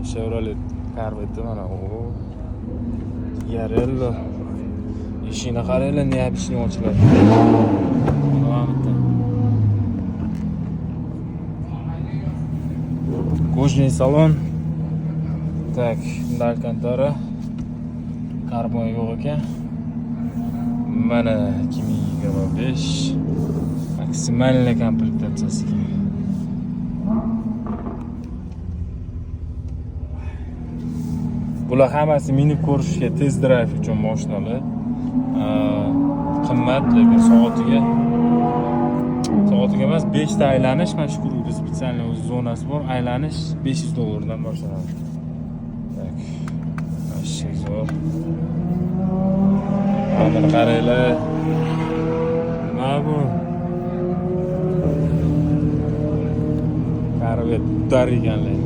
Chevrolet Corvette mana o. Yarello. Eshikni qaranglar, neobычный ochiladi. Кожаный salon. Так, Alcantara. Karbon yo'q ekan. Mana 2025 maksimalniy komplektatsiyasiga. Bular hammasi minib ko'rishga, test drive uchun mashinalar. Qimmat, lekin soatiga emas 5 ta aylanish, mana shu krugda spetsialniy o'z zonasi bor. Aylanish $500 dan boshlanadi. Tak. Ashik zo'r. Mana qaranglar. Nima bu? Corvette ekanlar.